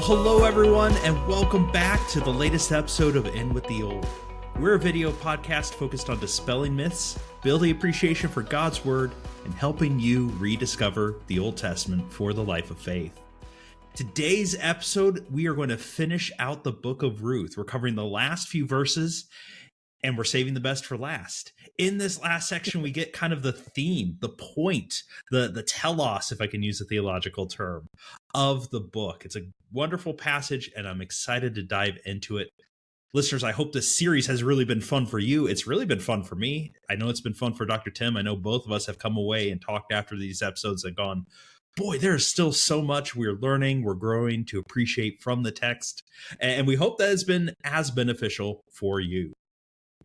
hello everyone, and welcome back to the latest episode of In With the Old. We're a video podcast focused on dispelling myths, building appreciation for God's Word, and helping you rediscover the Old Testament for the life of faith. Today's episode, we are going to finish out the book of Ruth. We're covering the last few verses, and we're saving the best for last. In this last section, we get kind of the theme, the point, the telos, if I can use a theological term, of the book. It's a wonderful passage, and I'm excited to dive into it. Listeners, I hope this series has really been fun for you. It's really been fun for me. I know it's been fun for Dr. Tim. I know both of us have come away and talked after these episodes and gone, boy, there's still so much we're learning, we're growing to appreciate from the text. And we hope that has been as beneficial for you.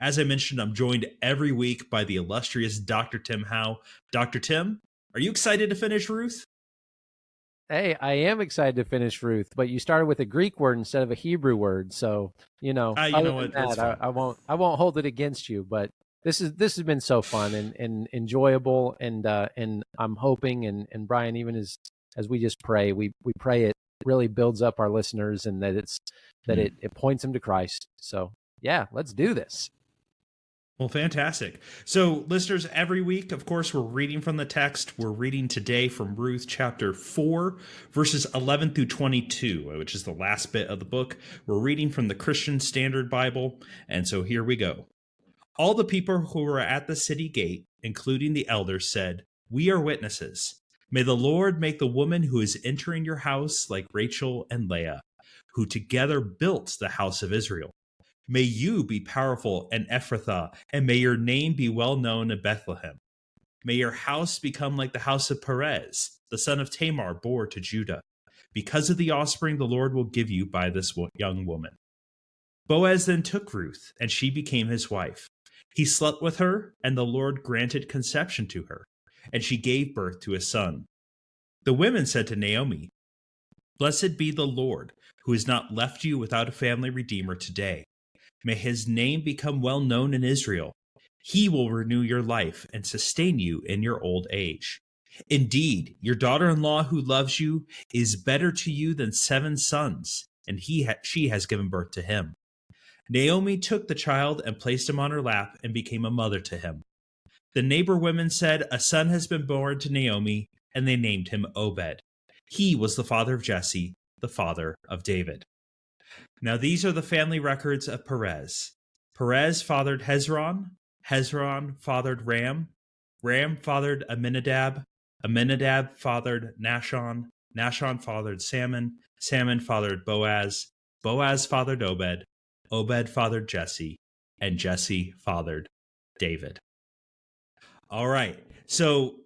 As I mentioned, I'm joined every week by the illustrious Dr. Tim Howe. Dr. Tim, are you excited to finish Ruth? Hey, I am excited to finish Ruth, but you started with a Greek word instead of a Hebrew word, so you know what? I won't hold it against you. But this has been so fun and enjoyable, and I'm hoping, and Brian, even as we just pray, we pray it really builds up our listeners, and that it points them to Christ. So yeah, let's do this. Well, fantastic. So, listeners, every week, of course, we're reading from the text. We're reading today from Ruth chapter 4, verses 11 through 22, which is the last bit of the book. We're reading from the Christian Standard Bible, and so here we go. All the people who were at the city gate, including the elders, said, "We are witnesses. May the Lord make the woman who is entering your house like Rachel and Leah, who together built the house of Israel. May you be powerful in Ephrathah, and may your name be well known in Bethlehem. May your house become like the house of Perez, the son of Tamar, bore to Judah, because of the offspring the Lord will give you by this young woman." Boaz then took Ruth, and she became his wife. He slept with her, and the Lord granted conception to her, and she gave birth to a son. The women said to Naomi, "Blessed be the Lord, who has not left you without a family redeemer today. May his name become well known in Israel. He will renew your life and sustain you in your old age. Indeed, your daughter-in-law who loves you is better to you than 7 sons, and she has given birth to him." Naomi took the child and placed him on her lap and became a mother to him. The neighbor women said, "A son has been born to Naomi," and they named him Obed. He was the father of Jesse, the father of David. Now these are the family records of Perez. Perez fathered Hezron. Hezron fathered Ram. Ram fathered Amminadab. Amminadab fathered Nahshon. Nahshon fathered Salmon. Salmon fathered Boaz. Boaz fathered Obed. Obed fathered Jesse. And Jesse fathered David. All right. So,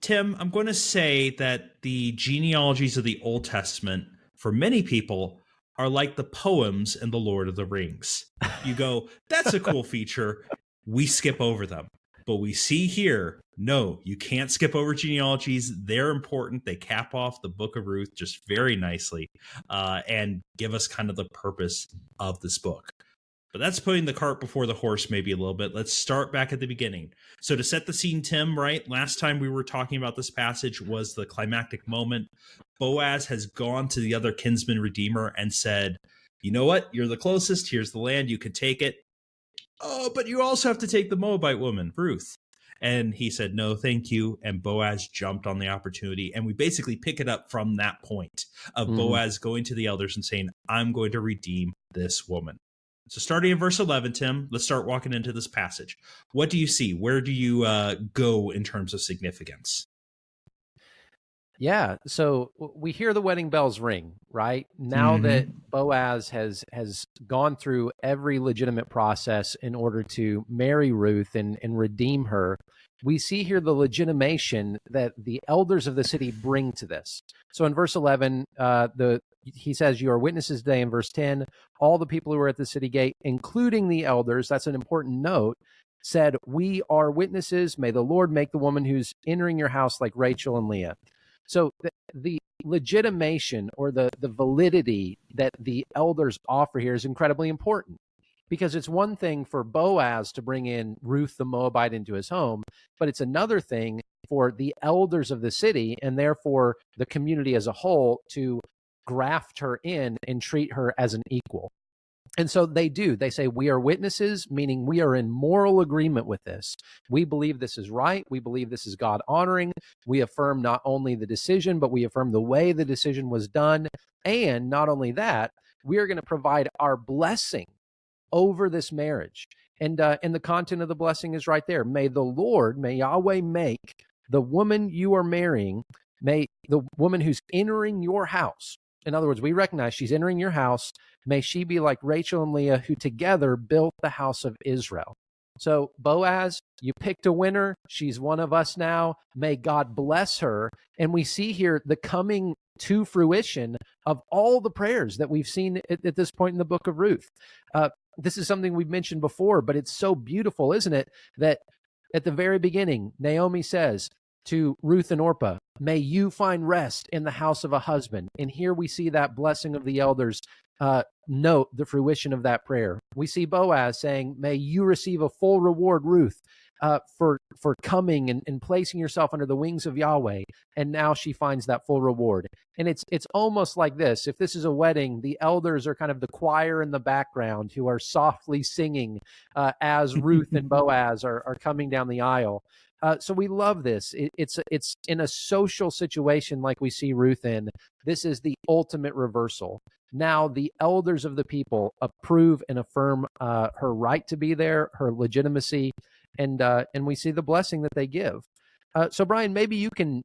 Tim, I'm going to say that the genealogies of the Old Testament, for many people, are like the poems in The Lord of the Rings. You go, that's a cool feature. We skip over them. But we see here, no, you can't skip over genealogies. They're important. They cap off the book of Ruth just very nicely and give us kind of the purpose of this book. But that's putting the cart before the horse maybe a little bit. Let's start back at the beginning. So to set the scene, Tim, right? Last time we were talking about this passage was the climactic moment. Boaz has gone to the other kinsman redeemer and said, "You know what? You're the closest. Here's the land. You can take it. Oh, but you also have to take the Moabite woman, Ruth." And he said, "No, thank you." And Boaz jumped on the opportunity. And we basically pick it up from that point of Boaz going to the elders and saying, "I'm going to redeem this woman." So starting in verse 11, Tim, let's start walking into this passage. What do you see? Where do you go in terms of significance? Yeah, so we hear the wedding bells ring, right? Now that Boaz has gone through every legitimate process in order to marry Ruth and redeem her, we see here the legitimation that the elders of the city bring to this. So in verse 11, he says, "You are witnesses today." In verse 10, all the people who were at the city gate, including the elders, that's an important note, said, "We are witnesses. May the Lord make the woman who's entering your house like Rachel and Leah." So the legitimation or the validity that the elders offer here is incredibly important, because it's one thing for Boaz to bring in Ruth the Moabite into his home, but it's another thing for the elders of the city and therefore the community as a whole to graft her in and treat her as an equal. And so they do. They say, we are witnesses, meaning we are in moral agreement with this. We believe this is right. We believe this is God honoring. We affirm not only the decision, but we affirm the way the decision was done. And not only that, we are going to provide our blessing over this marriage. And the content of the blessing is right there. May the Lord, may Yahweh make the woman you are marrying, may the woman who's entering your house. In other words, we recognize she's entering your house. May she be like Rachel and Leah, who together built the house of Israel. So Boaz, you picked a winner. She's one of us now. May God bless her. And we see here the coming to fruition of all the prayers that we've seen at this point in the book of Ruth. This is something we've mentioned before, but it's so beautiful, isn't it? That at the very beginning, Naomi says to Ruth and Orpah, may you find rest in the house of a husband. And here we see that blessing of the elders note the fruition of that prayer. We see Boaz saying, may you receive a full reward, Ruth, for coming and placing yourself under the wings of Yahweh. And now she finds that full reward. And it's almost like this. If this is a wedding, the elders are kind of the choir in the background who are softly singing as Ruth and Boaz are coming down the aisle. So we love this. It's in a social situation like we see Ruth in. This is the ultimate reversal. Now the elders of the people approve and affirm her right to be there, her legitimacy, and we see the blessing that they give. So Brian, maybe you can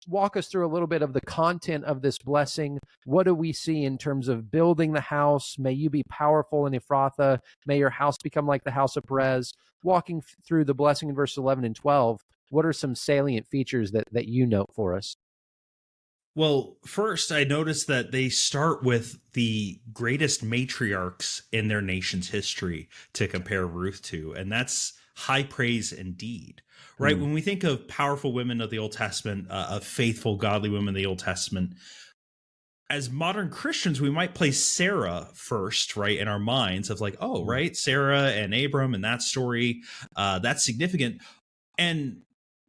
walk us through a little bit of the content of this blessing. What do we see in terms of building the house? May you be powerful in Ephrathah. May your house become like the house of Perez. Walking through the blessing in verses 11 and 12, what are some salient features that you note for us? Well, first, I noticed that they start with the greatest matriarchs in their nation's history to compare Ruth to, and that's high praise indeed, right? When we think of powerful women of the Old Testament, of faithful, godly women of the Old Testament, as modern Christians, we might place Sarah first, right, in our minds of like, oh, right, Sarah and Abram and that story, that's significant. And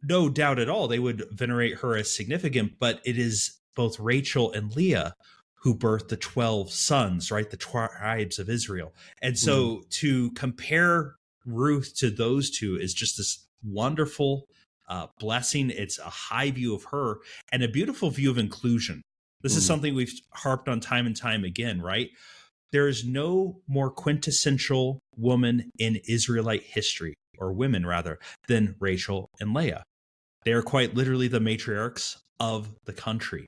no doubt at all, they would venerate her as significant, but it is both Rachel and Leah who birthed the 12 sons, right, the tribes of Israel. And so to compare Ruth to those two is just this wonderful blessing. It's a high view of her and a beautiful view of inclusion. This is something we've harped on time and time again, right? There is no more quintessential woman in Israelite history, or women rather, than Rachel and Leah. They are quite literally the matriarchs of the country.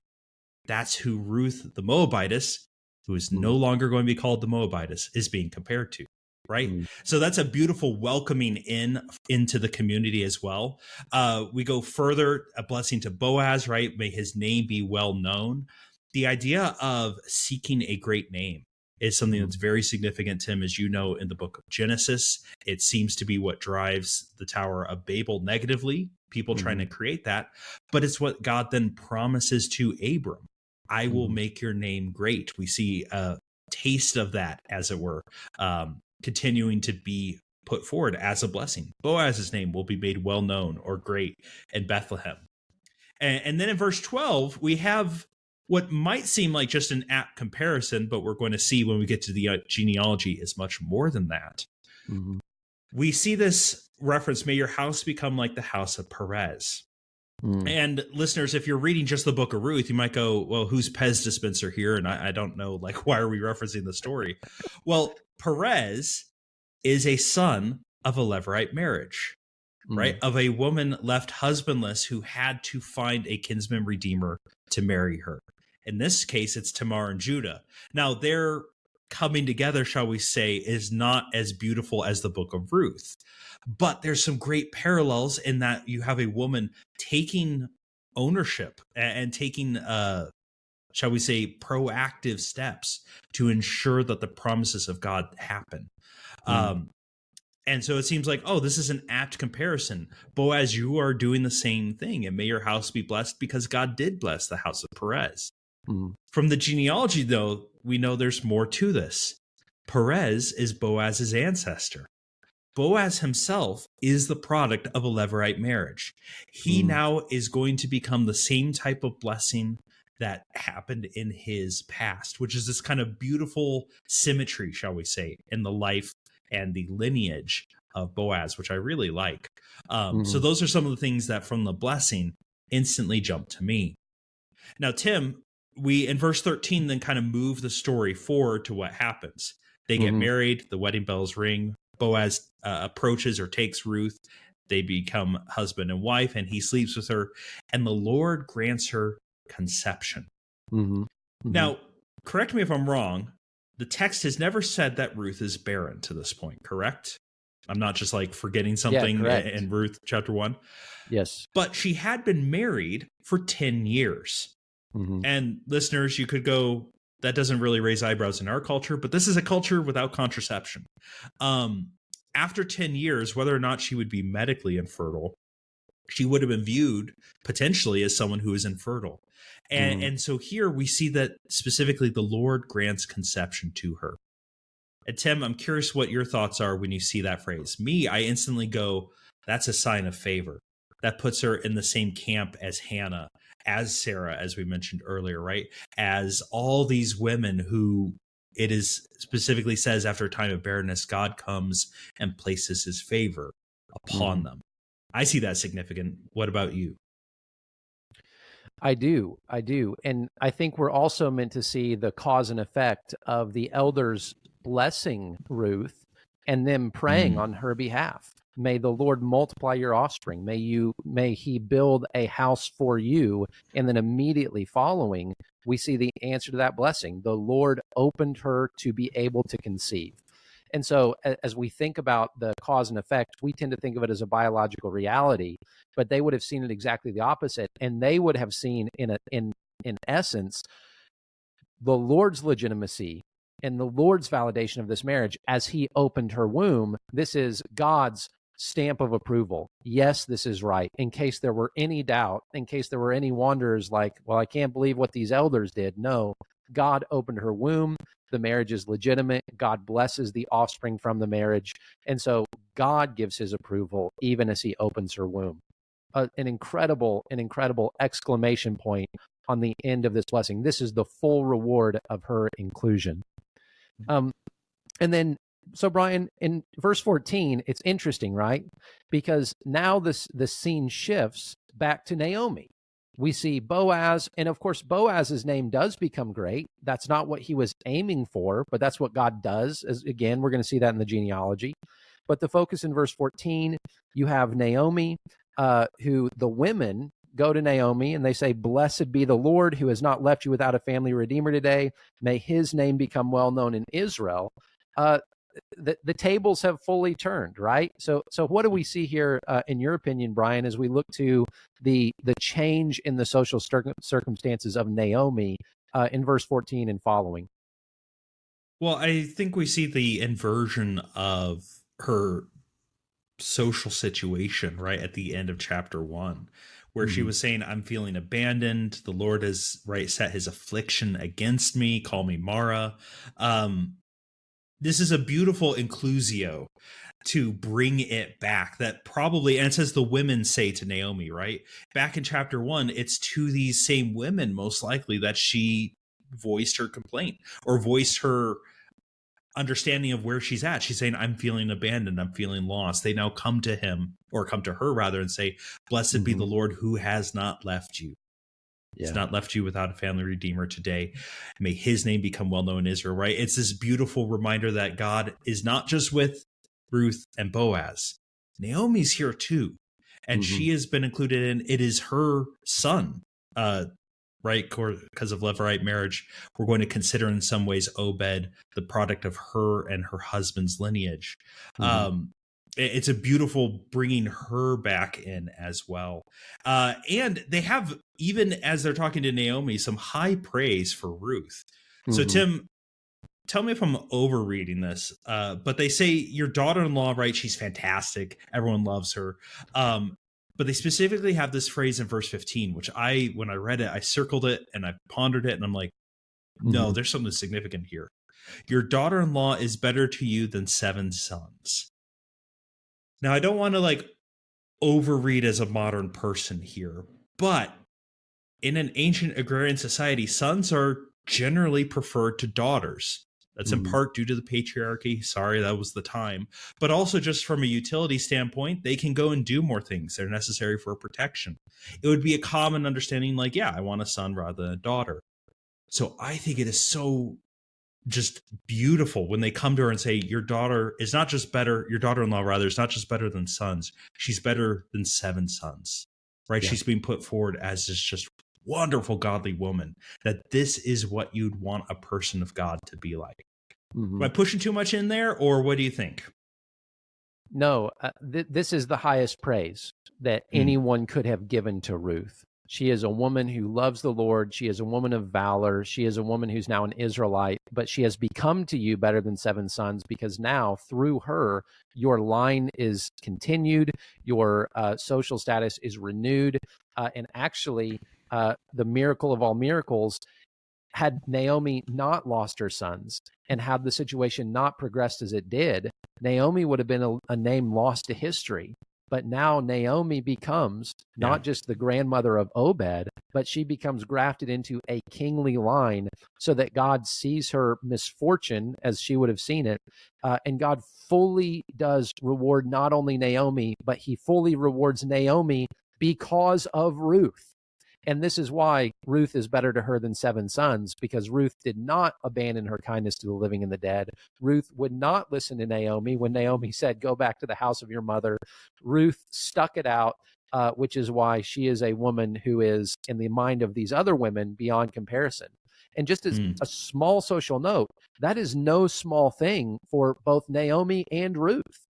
That's who Ruth the Moabitess, who is no longer going to be called the Moabitess, is being compared to, right? So that's a beautiful welcoming into the community as well. We go further, a blessing to Boaz, right? May his name be well known. The idea of seeking a great name is something that's very significant, Tim, as you know, in the book of Genesis. It seems to be what drives the Tower of Babel negatively, people trying to create that. But it's what God then promises to Abram. I will make your name great. We see a taste of that, as it were, continuing to be put forward as a blessing. Boaz's name will be made well known or great in Bethlehem. And then in verse 12, we have what might seem like just an apt comparison, but we're going to see when we get to the genealogy is much more than that. We see this reference, may your house become like the house of Perez. And listeners, if you're reading just the book of Ruth, you might go, well, who's Pez dispenser here? And I don't know, like, why are we referencing the story? Well, Perez is a son of a Levirate marriage, right? Of a woman left husbandless who had to find a kinsman redeemer to marry her. In this case, it's Tamar and Judah. Now, their coming together, shall we say, is not as beautiful as the book of Ruth. But there's some great parallels in that you have a woman taking ownership and taking, shall we say, proactive steps to ensure that the promises of God happen. And so it seems like, oh, this is an apt comparison. Boaz, you are doing the same thing, and may your house be blessed because God did bless the house of Perez. From the genealogy, though, we know there's more to this. Perez is Boaz's ancestor. Boaz himself is the product of a Levirate marriage. He Mm, now is going to become the same type of blessing that happened in his past, which is this kind of beautiful symmetry, shall we say, in the life and the lineage of Boaz, which I really like. So mm, those are some of the things that from the blessing instantly jump to me. Now, Tim, we in verse 13 then kind of move the story forward to what happens. They get mm, married, the wedding bells ring. Boaz approaches or takes Ruth. They become husband and wife, and he sleeps with her, and the Lord grants her conception. mm, mm. Now, correct me if I'm wrong. The text has never said that Ruth is barren to this point, correct? I'm not just like forgetting Yeah, something correct. in Ruth chapter 1. Yes. But she had been married for 10 years. Mm, And listeners, you could go, that doesn't really raise eyebrows in our culture, but this is a culture without contraception. Um, After 10 years, whether or not she would be medically infertile, she would have been viewed potentially as someone who is infertile. mm. And so here we see that specifically the Lord grants conception to her. And Tim, I'm curious what your thoughts are when you see that phrase. Me, I instantly go, that's a sign of favor. That puts her in the same camp as Hannah, as Sarah, as we mentioned earlier, right? As all these women who it is specifically says after a time of barrenness, God comes and places his favor upon Mhm. them. I see that significant. What about you? I do. I do. And I think we're also meant to see the cause and effect of the elders blessing Ruth and them praying Mm, on her behalf. May the Lord multiply your offspring. May he build a house for you. And then immediately following, we see the answer to that blessing. The Lord opened her to be able to conceive. And so, as we think about the cause and effect, we tend to think of it as a biological reality, but they would have seen it exactly the opposite, and they would have seen in essence the Lord's legitimacy and the Lord's validation of this marriage as He opened her womb. This is God's stamp of approval. Yes, this is right. In case there were any doubt, in case there were any wonders, like, well, I can't believe what these elders did. No, God opened her womb. The marriage is legitimate. God blesses the offspring from the marriage. And so God gives his approval even as he opens her womb. An incredible exclamation point on the end of this blessing. This is the full reward of her inclusion. Um, and then, so Brian, in verse 14, it's interesting, right? Because now the scene shifts back to Naomi. We see Boaz, and of course, Boaz's name does become great. That's not what he was aiming for, but that's what God does. As again, we're going to see that in the genealogy. But the focus in verse 14, you have Naomi, who the women go to Naomi and they say, "Blessed be the Lord who has not left you without a family redeemer today. May his name become well known in Israel." Uh, the tables have fully turned, right? So what do we see here, in your opinion, Brian, as we look to the change in the social circumstances of Naomi in verse 14 and following? well, I think we see the inversion of her social situation right at the end of chapter 1, where she Mm-hmm. was saying, I'm feeling abandoned. The Lord has right set his affliction against me. Call me Mara. Um, this is a beautiful inclusio to bring it back, that probably, and it says the women say to Naomi, right? Back in chapter 1, it's to these same women, most likely, that she voiced her complaint or voiced her understanding of where she's at. She's saying, I'm feeling abandoned. I'm feeling lost. They now come to him, or come to her rather, and say, Blessed be Mm-hmm. the Lord who has not left you. He's Yeah. not left you without a family redeemer today. May his name become well known in Israel, right? It's this beautiful reminder that God is not just with Ruth and Boaz. Naomi's here too. And Mm-hmm. she has been included in, it is her son, right? Because of Levirate marriage, we're going to consider in some ways Obed the product of her and her husband's lineage. Mm-hmm. It's a beautiful bringing her back in as well. And they have, even as they're talking to Naomi, some high praise for Ruth. So, Mm-hmm. Tim, tell me if I'm overreading this, but they say your daughter-in-law, right? She's fantastic. Everyone loves her. But they specifically have this phrase in verse 15, which when I read it, I circled it and I pondered it, and I'm like, no, Mm-hmm. there's something significant here. Your daughter-in-law is better to you than 7 sons. Now, I don't want to like overread as a modern person here, but in an ancient agrarian society, sons are generally preferred to daughters. That's in Mhm. part due to the patriarchy. Sorry, that was the time. But also, just from a utility standpoint, they can go and do more things. They're necessary for protection. It would be a common understanding, like, yeah, I want a son rather than a daughter. So I think it is so just beautiful when they come to her and say, your daughter is not just better, your daughter-in-law rather is not just better than sons, she's better than 7 sons, right? Yeah. She's being put forward as this just wonderful godly woman, that this is what you'd want a person of God to be like. Am Mhm. I pushing too much in there, or what do you think? No, this is the highest praise that Mm, anyone could have given to Ruth. She is a woman who loves the Lord. She is a woman of valor. She is a woman who's now an Israelite, but she has become to you better than 7 sons because now through her, your line is continued, your social status is renewed. And actually, the miracle of all miracles, had Naomi not lost her sons and had the situation not progressed as it did, Naomi would have been a name lost to history. But now Naomi becomes yeah. not just the grandmother of Obed, but she becomes grafted into a kingly line so that God sees her misfortune as she would have seen it. And God fully does reward not only Naomi, but he fully rewards Naomi because of Ruth. And this is why Ruth is better to her than 7 sons, because Ruth did not abandon her kindness to the living and the dead. Ruth would not listen to Naomi when Naomi said, go back to the house of your mother. Ruth stuck it out, which is why she is a woman who is, in the mind of these other women, beyond comparison. And just as Mm, a small social note, that is no small thing for both Naomi and Ruth.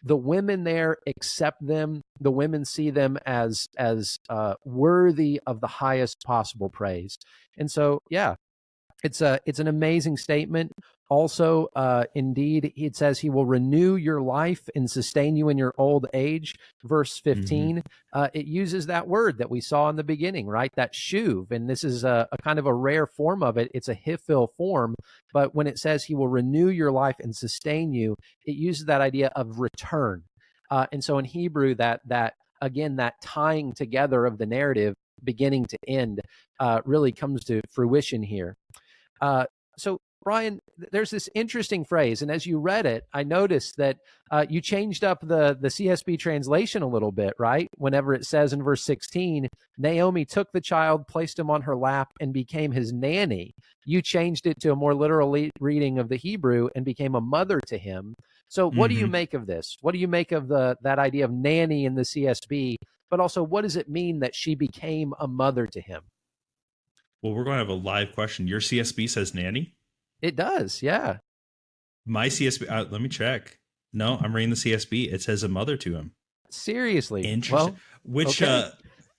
The women there accept them. The women see them as worthy of the highest possible praise. And so, yeah, it's an amazing statement. Also, indeed, it says he will renew your life and sustain you in your old age. Verse mhm. 15, it uses that word that we saw in the beginning, right? That shuv, and this is a kind of a rare form of it. It's a hifil form, but when it says he will renew your life and sustain you, it uses that idea of return. And so in Hebrew, that again, that tying together of the narrative, beginning to end, really comes to fruition here. So, Brian, there's this interesting phrase, and as you read it, I noticed that you changed up the CSB translation a little bit, right? Whenever it says in verse 16, Naomi took the child, placed him on her lap, and became his nanny. You changed it to a more literal reading of the Hebrew and became a mother to him. So, what do you Mhm. make of this? What do you make of that idea of nanny in the CSB? But also, what does it mean that she became a mother to him? Well, we're going to have a live question. Your CSB says nanny? It does, yeah. My CSB, let me check. No, I'm reading the CSB. It says a mother to him. Seriously. Interesting. Well, Which okay.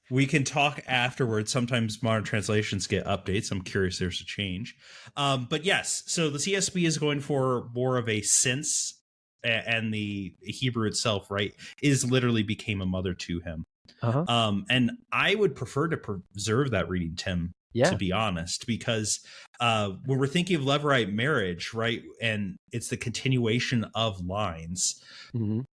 we can talk afterwards. Sometimes modern translations get updates. I'm curious there's a change. But yes, so the CSB is going for more of a sense, and the Hebrew itself, right, is literally became a mother to him. Uh-huh. And I would prefer to preserve that reading, Tim, to Yeah. be honest, because when we're thinking of Levirate marriage, right, and it's the continuation of lines, Mhm.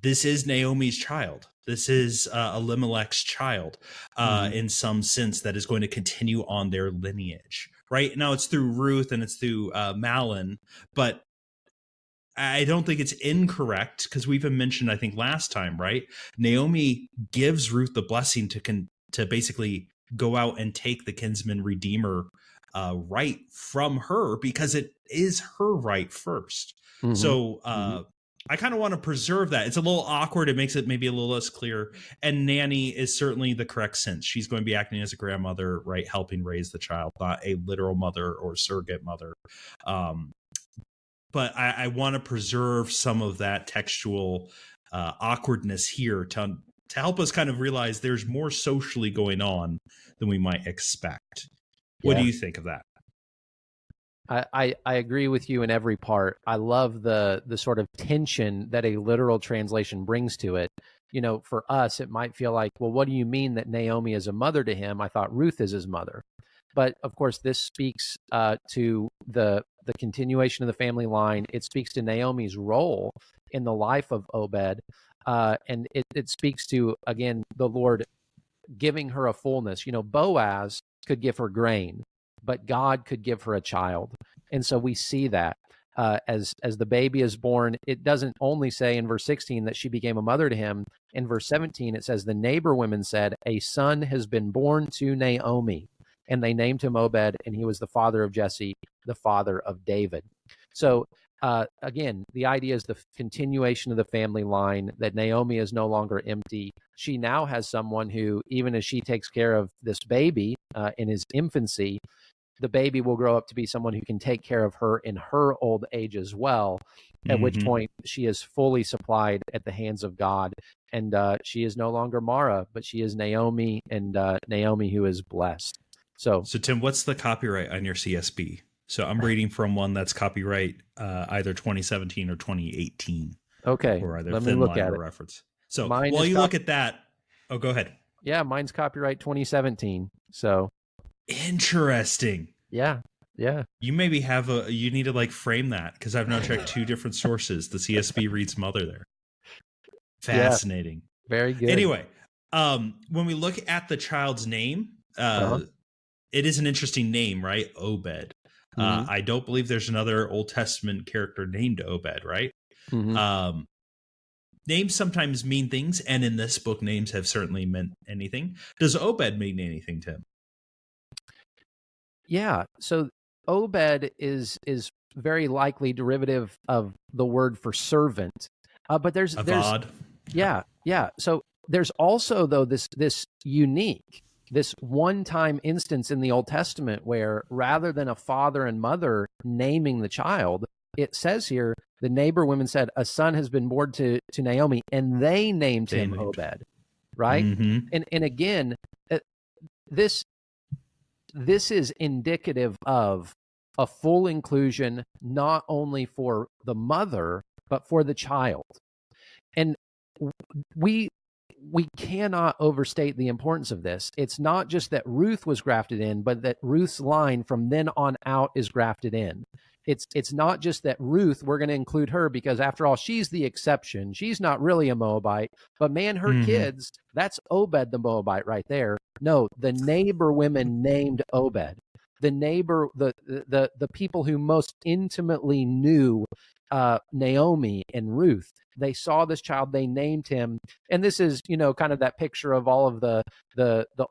this is Naomi's child. This is Elimelech's child, Mhm. in some sense, that is going to continue on their lineage. Right now, it's through Ruth and it's through Malin, but I don't think it's incorrect because we've been mentioned, I think, last time, right? Naomi gives Ruth the blessing to basically go out and take the kinsman redeemer right from her because it is her right first. Mhm. So Mhm. I kind of want to preserve that. It's a little awkward. It makes it maybe a little less clear. And nanny is certainly the correct sense. She's going to be acting as a grandmother, right? Helping raise the child, not a literal mother or surrogate mother. Um, but I want to preserve some of that textual awkwardness here to help us kind of realize there's more socially going on than we might expect. What do Yeah. you think of that? I agree with you in every part. I love the sort of tension that a literal translation brings to it. You know, for us, it might feel like, well, what do you mean that Naomi is a mother to him? I thought Ruth is his mother. But of course, this speaks to the continuation of the family line. It speaks to Naomi's role in the life of Obed. And it speaks to, again, the Lord giving her a fullness. Boaz could give her grain, but God could give her a child. And so we see that as the baby is born. It doesn't only say in verse 16 that she became a mother to him. In verse 17, it says, the neighbor women said, a son has been born to Naomi. And they named him Obed, and he was the father of Jesse, the father of David. So again, the idea is the continuation of the family line, that Naomi is no longer empty. She now has someone who, even as she takes care of this baby in his infancy, the baby will grow up to be someone who can take care of her in her old age as well, at which point she is fully supplied at the hands of God. And she is no longer Mara, but she is Naomi, and Naomi who is blessed. So Tim, what's the copyright on your CSB? So I'm reading from one that's copyright either 2017 or 2018. Okay, or either let me thin look line at or it. reference. So Mine while is you look at that, oh, go ahead. Yeah, mine's copyright 2017. So interesting. Yeah. You maybe have you need to like frame that, because I've now checked two different sources. The CSB reads mother there. Fascinating. Yeah, very good. Anyway, when we look at the child's name, it is an interesting name, right? Obed. I don't believe there's another Old Testament character named Obed, right? Names sometimes mean things, and in this book, names have certainly meant anything. Does Obed mean anything, Tim? Yeah. So Obed is very likely derivative of the word for servant. But there's Avad. Yeah. So there's also, though, this unique, this one-time instance in the Old Testament where, rather than a father and mother naming the child, it says here, the neighbor women said, a son has been born to Naomi, and they named him Obed, right? And again, this is indicative of a full inclusion, not only for the mother, but for the child. And we cannot overstate the importance of this. It's not just that Ruth was grafted in, but that Ruth's line from then on out is grafted in. It's not just that Ruth, we're going to include her because, after all, she's the exception. She's not really a Moabite, but man, her kids, that's Obed the Moabite right there. No, the neighbor women named Obed. The neighbor, the people who most intimately knew Naomi and Ruth, they saw this child, they named him. And this is, kind of that picture of all of the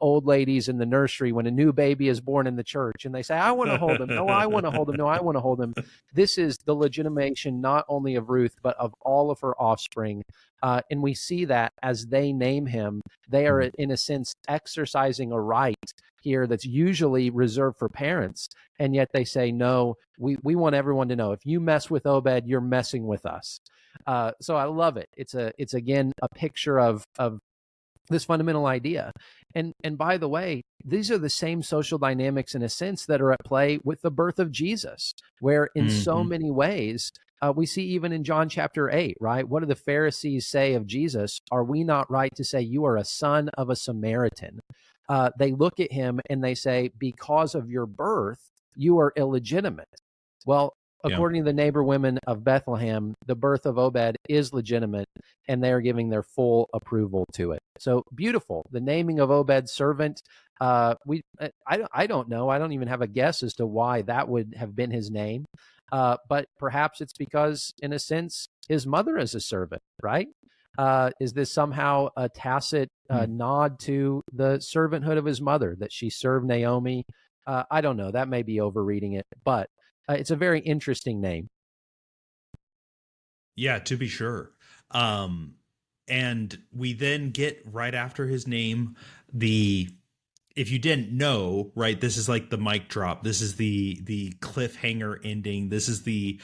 old ladies in the nursery when a new baby is born in the church, and they say, I want to hold him. No, I want to hold him. No, I want to hold him. This is the legitimation not only of Ruth, but of all of her offspring. And we see that as they name him, they are, in a sense, exercising a right here that's usually reserved for parents. And yet they say, no, we want everyone to know, if you mess with Obed, you're messing with us. So I love it. It's again a picture of this fundamental idea. And by the way, these are the same social dynamics in a sense that are at play with the birth of Jesus, where in so many ways we see, even in John chapter 8, right? What do the Pharisees say of Jesus? Are we not right to say you are a son of a Samaritan? They look at him and they say, because of your birth, you are illegitimate. Well, according to the neighbor women of Bethlehem, the birth of Obed is legitimate, and they are giving their full approval to it. So beautiful. The naming of Obed's servant, I don't know. I don't even have a guess as to why that would have been his name. But perhaps it's because, in a sense, his mother is a servant, right? Is this somehow a tacit nod to the servanthood of his mother, that she served Naomi? I don't know. That may be overreading it, but it's a very interesting name. Yeah, to be sure. And we then get, right after his name, if you didn't know, right, this is like the mic drop. This is the cliffhanger ending. This is the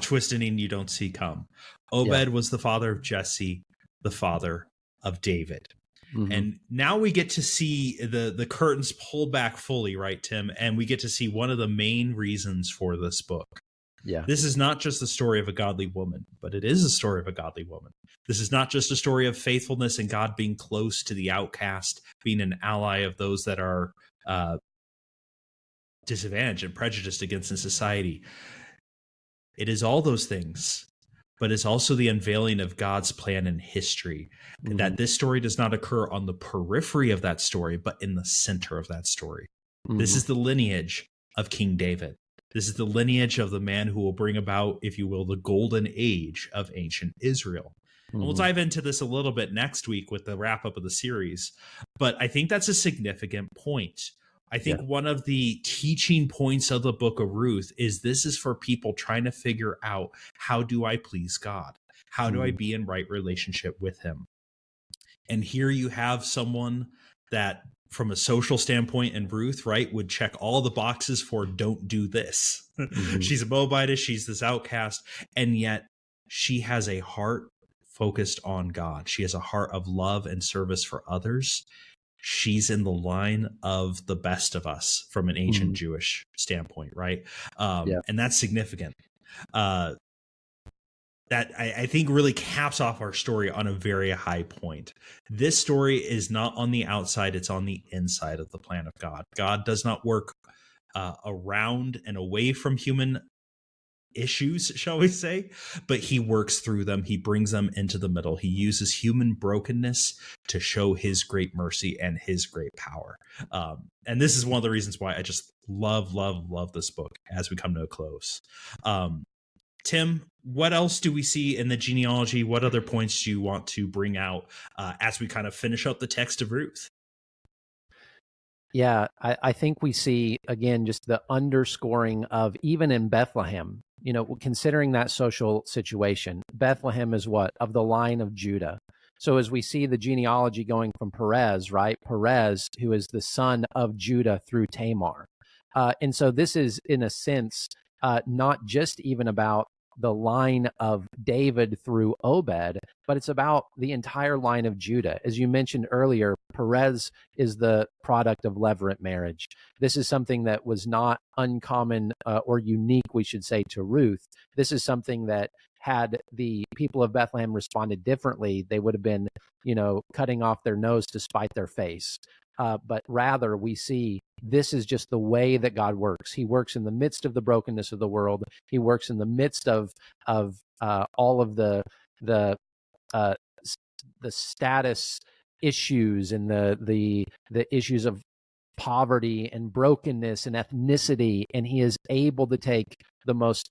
twist ending you don't see come. Obed was the father of Jesse, the father of David. And now we get to see the curtains pull back fully, right, Tim? And we get to see one of the main reasons for this book. Yeah. This is not just the story of a godly woman, but it is a story of a godly woman. This is not just a story of faithfulness and God being close to the outcast, being an ally of those that are disadvantaged and prejudiced against in society. It is all those things, but it's also the unveiling of God's plan in history. Mm-hmm. That this story does not occur on the periphery of that story, but in the center of that story. Mm-hmm. This is the lineage of King David. This is the lineage of the man who will bring about, if you will, the golden age of ancient Israel. And we'll dive into this a little bit next week with the wrap up of the series. But I think that's a significant point. I think one of the teaching points of the book of Ruth is this is for people trying to figure out, how do I please God? How do I be in right relationship with him? And here you have someone that, from a social standpoint, in Ruth, right, would check all the boxes for don't do this. She's a Moabitess, she's this outcast, and yet she has a heart focused on God. She has a heart of love and service for others. She's in the line of the best of us from an ancient Jewish standpoint, right? And that's significant. That I think really caps off our story on a very high point. This story is not on the outside, it's on the inside of the plan of God. God does not work around and away from human issues, shall we say, but he works through them. He brings them into the middle. He uses human brokenness to show his great mercy and his great power. And this is one of the reasons why I just love this book as we come to a close. Tim, what else do we see in the genealogy? What other points do you want to bring out as we kind of finish up the text of Ruth? Yeah, I think we see, again, just the underscoring of, even in Bethlehem, considering that social situation, Bethlehem is what? Of the line of Judah. So as we see the genealogy going from Perez, right? Perez, who is the son of Judah through Tamar. And so this is, in a sense, not just even about the line of David through Obed, but it's about the entire line of Judah. As you mentioned earlier, Perez is the product of levirate marriage. This is something that was not uncommon or unique, we should say, to Ruth. This is something that, had the people of Bethlehem responded differently, they would have been, cutting off their nose to spite their face. But rather, we see this is just the way that God works. He works in the midst of the brokenness of the world. He works in the midst of all of the status issues and the issues of poverty and brokenness and ethnicity, and he is able to take the most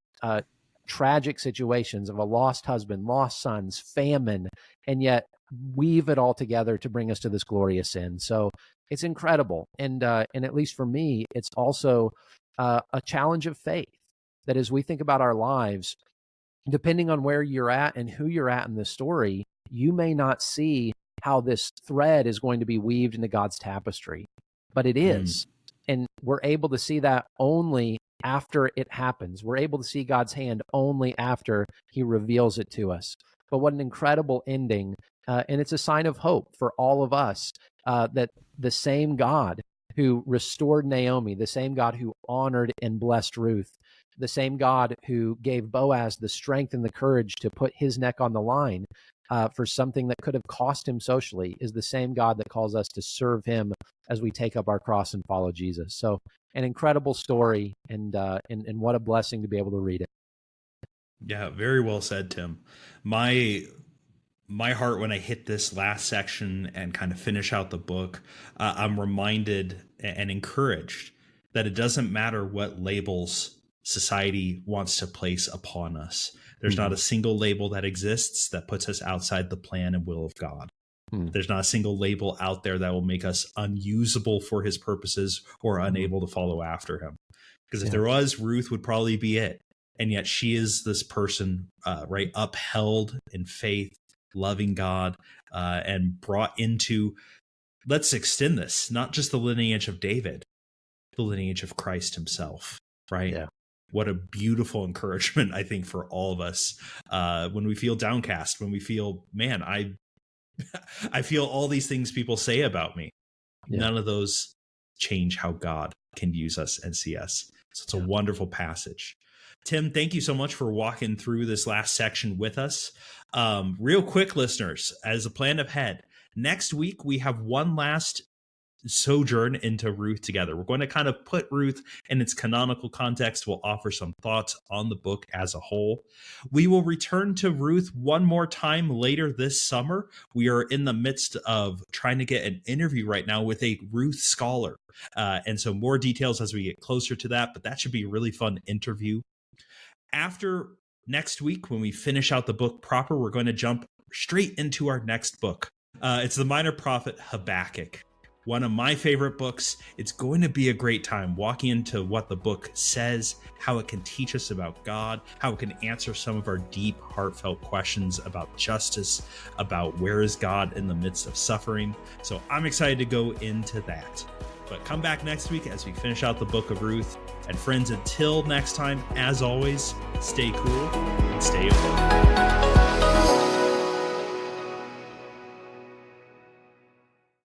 tragic situations of a lost husband, lost sons, famine, and yet weave it all together to bring us to this glorious end. So it's incredible. And at least for me, it's also a challenge of faith, that as we think about our lives, depending on where you're at and who you're at in this story, you may not see how this thread is going to be weaved into God's tapestry, but it is. And we're able to see that only after it happens. We're able to see God's hand only after he reveals it to us. But what an incredible ending. And it's a sign of hope for all of us, that the same God who restored Naomi, the same God who honored and blessed Ruth, the same God who gave Boaz the strength and the courage to put his neck on the line for something that could have cost him socially, is the same God that calls us to serve him as we take up our cross and follow Jesus. So an incredible story, and what a blessing to be able to read it. Yeah, very well said, Tim. My heart, when I hit this last section and kind of finish out the book, I'm reminded and encouraged that it doesn't matter what labels society wants to place upon us. There's not a single label that exists that puts us outside the plan and will of God. There's not a single label out there that will make us unusable for his purposes or unable to follow after him. Because if there was, Ruth would probably be it. And yet she is this person, right, upheld in faith, loving God, and brought into, let's extend this, not just the lineage of David, the lineage of Christ himself, right? Yeah. What a beautiful encouragement, I think, for all of us when we feel downcast, when we feel, man, I feel all these things people say about me. Yeah. None of those change how God can use us and see us. So it's a wonderful passage. Tim, thank you so much for walking through this last section with us. Real quick, listeners, as a plan ahead, next week we have one last sojourn into Ruth together. We're going to kind of put Ruth in its canonical context. We'll offer some thoughts on the book as a whole. We will return to Ruth one more time later this summer. We are in the midst of trying to get an interview right now with a Ruth scholar. And so more details as we get closer to that, but that should be a really fun interview. After next week, when we finish out the book proper, we're going to jump straight into our next book. It's the minor prophet Habakkuk, one of my favorite books. It's going to be a great time walking into what the book says, how it can teach us about God, how it can answer some of our deep, heartfelt questions about justice, about where is God in the midst of suffering. So I'm excited to go into that. But come back next week as we finish out the book of Ruth. And friends, until next time, as always, stay cool and stay open.